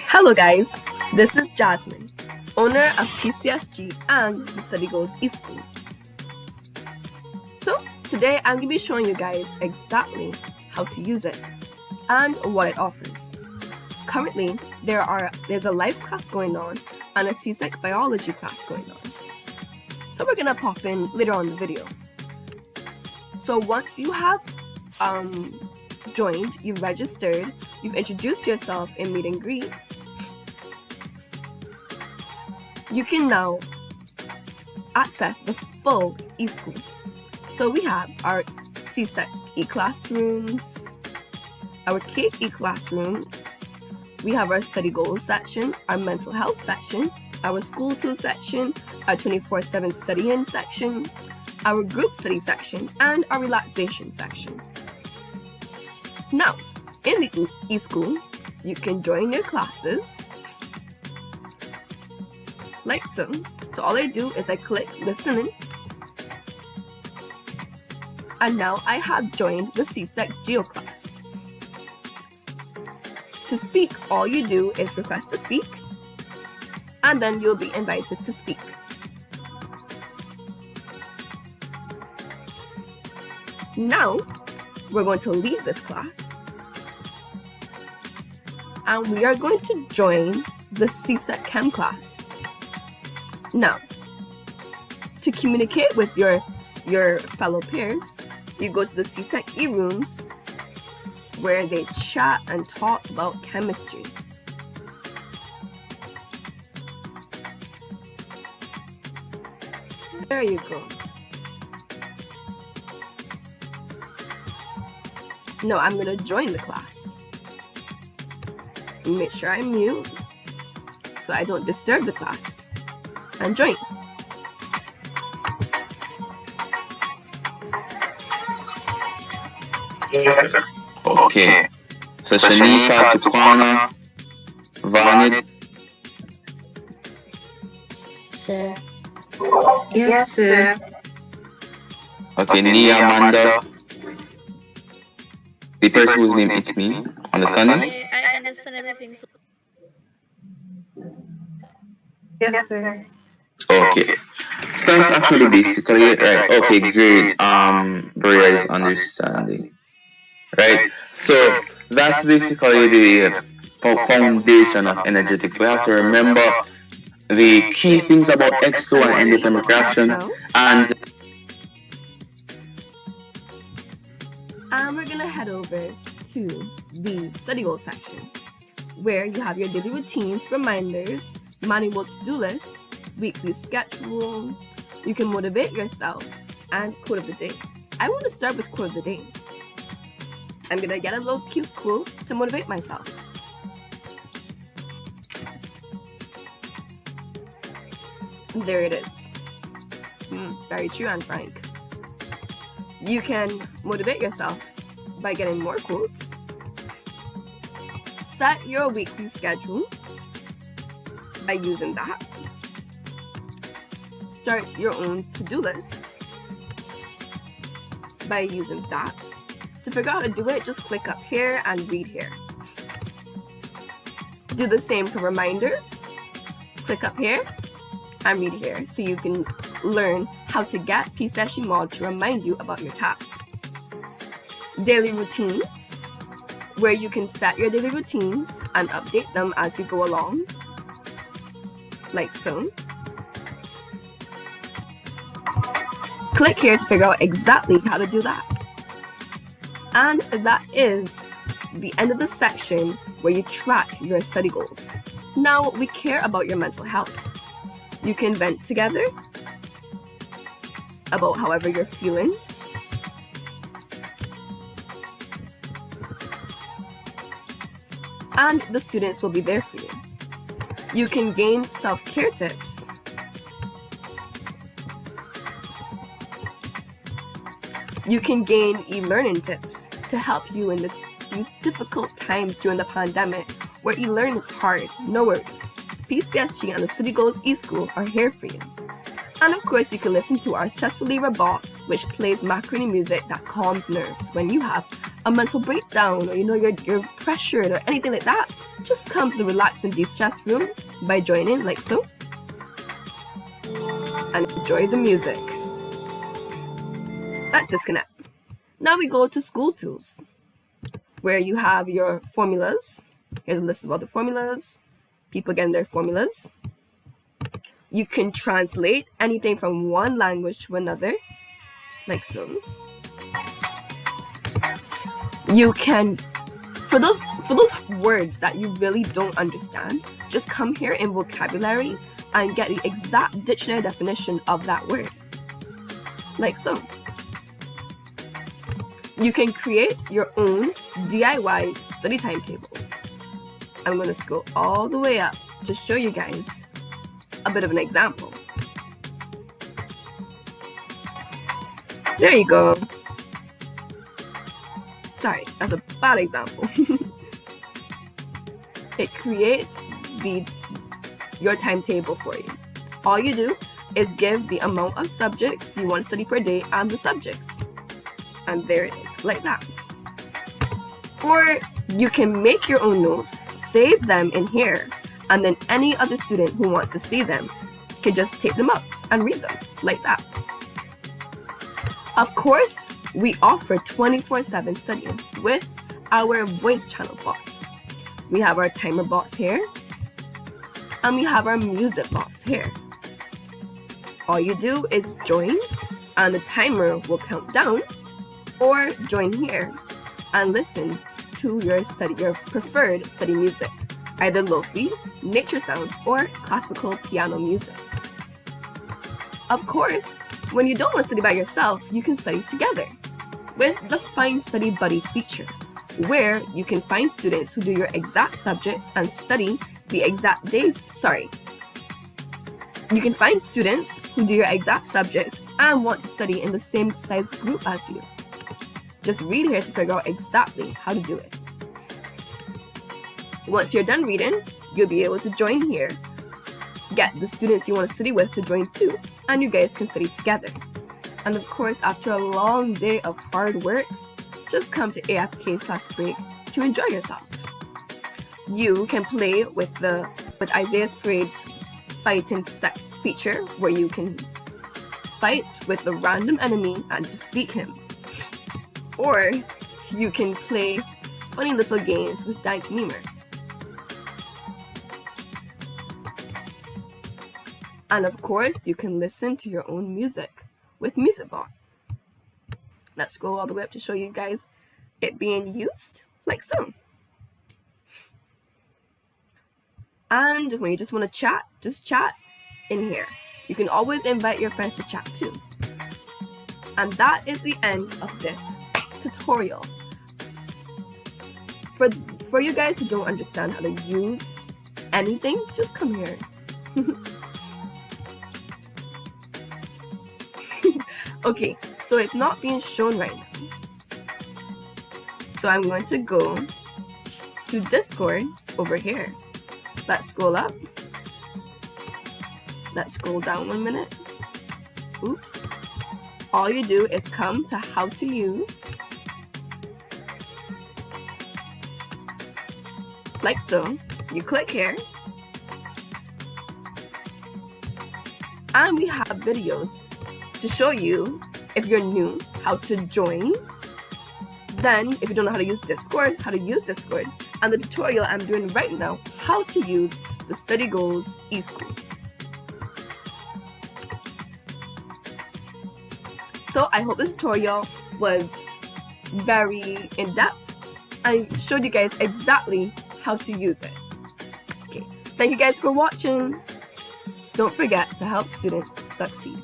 Hello guys, this is Jasmine, owner of PCSG and the Study Goals eSchool. So today I'm going to be showing you guys exactly how to use it and what it offers. Currently, there's a live class going on and a CSEC biology class going on. So we're going to pop in later on in the video. So once you have joined, you've registered, you've introduced yourself in meet and greet, you can now access the full eSchool. So we have our CSEC e-classrooms, our CAPE e-classrooms, we have our study goals section, our mental health section, our school tools section, our 24/7 studying section, our group study section, and our relaxation section. Now, in the eSchool, you can join your classes like so. So all I do is I click listening, and now I have joined the CSEC Geo class. To speak, all you do is request to speak, and then you'll be invited to speak. Now, we're going to leave this class, and we are going to join the CSEC Chem class. Now, to communicate with your fellow peers, you go to the CSEC e-rooms where they chat and talk about chemistry. There you go. No, I'm going to join the class. Make sure I mute so I don't disturb the class. And join. Okay. So Shanika, Tukwana, Vanya. Sir. Yes, sir. Okay, Nia, Amanda. The person whose name it's me. Understanding? I understand everything. So. Yes, sir. Okay. So that's actually basically it, right? Okay, great. Bria is understanding. Right? So that's basically the foundation of energetics. We have to remember the key things about exo and endothermic reaction, and we're gonna head over to the study goal section, where you have your daily routines, reminders, manual to-do list, weekly schedule. You can motivate yourself, and quote of the day. I want to start with quote of the day. I'm gonna get a little cute quote to motivate myself. There it is. Very true and frank. You can motivate yourself by getting more quotes. Set your weekly schedule by using that. Start your own to-do list by using that. To figure out how to do it, just click up here and read here. Do the same for reminders. Click up here and read here so you can learn how to get PCSG mod to remind you about your tasks. Daily routines, where you can set your daily routines and update them as you go along, like so. Click here to figure out exactly how to do that. And that is the end of the section where you track your study goals. Now we care about your mental health. You can vent together about however you're feeling. And the students will be there for you. You can gain self-care tips. You can gain e-learning tips to help you in these difficult times during the pandemic where e-learning is hard. No worries. PCSG and the Study Goals eSchool are here for you. And of course, you can listen to our stress reliever bot, which plays macaroni music that calms nerves when you have a mental breakdown or you're pressured or anything like that. just come to the relax and de-stress room by joining like so, and enjoy the music. Let's disconnect. Now we go to school tools, where you have your formulas. Here's a list of all the formulas, people getting their formulas. You can translate anything from one language to another, like so. You can, for those words that you really don't understand, just come here in vocabulary and get the exact dictionary definition of that word, like so. You can create your own DIY study timetables. I'm going to scroll all the way up to show you guys a bit of an example. There you go. Sorry, that's a bad example. It creates your timetable for you. All you do is give the amount of subjects you want to study per day and the subjects. And there it is, like that. Or you can make your own notes, save them in here, and then any other student who wants to see them can just take them up and read them, like that. Of course, we offer 24/7 studying with our voice channel box. We have our timer box here, and we have our music box here. All you do is join, and the timer will count down, or join here and listen to your preferred study music, either lo-fi, nature sounds, or classical piano music. Of course, when you don't want to study by yourself, you can study together with the Find Study Buddy feature, where you can find students who do your exact subjects and study the exact days. You can find students who do your exact subjects and want to study in the same size group as you. Just read here to figure out exactly how to do it. Once you're done reading, you'll be able to join here, get the students you want to study with to join too, and you guys can study together. And of course, after a long day of hard work, just come to AFK/break to enjoy yourself. You can play with Isaiah Sprague's fighting set feature, where you can fight with a random enemy and defeat him. Or you can play funny little games with Dan Kniemer. And of course, you can listen to your own music with MusicBot. Let's go all the way up to show you guys it being used, like so. And when you just want to chat, just chat in here. You can always invite your friends to chat too. And that is the end of this tutorial. For you guys who don't understand how to use anything, just come here. Okay, so it's not being shown right now. So I'm going to go to Discord over here. Let's scroll up. Let's scroll down 1 minute. Oops. All you do is come to how to use, like so. You click here, and we have videos to show you, if you're new, how to join. Then, if you don't know how to use Discord, how to use Discord. And the tutorial I'm doing right now, how to use the Study Goals eSchool. So I hope this tutorial was very in-depth. I showed you guys exactly how to use it. Okay, thank you guys for watching. Don't forget to help students succeed.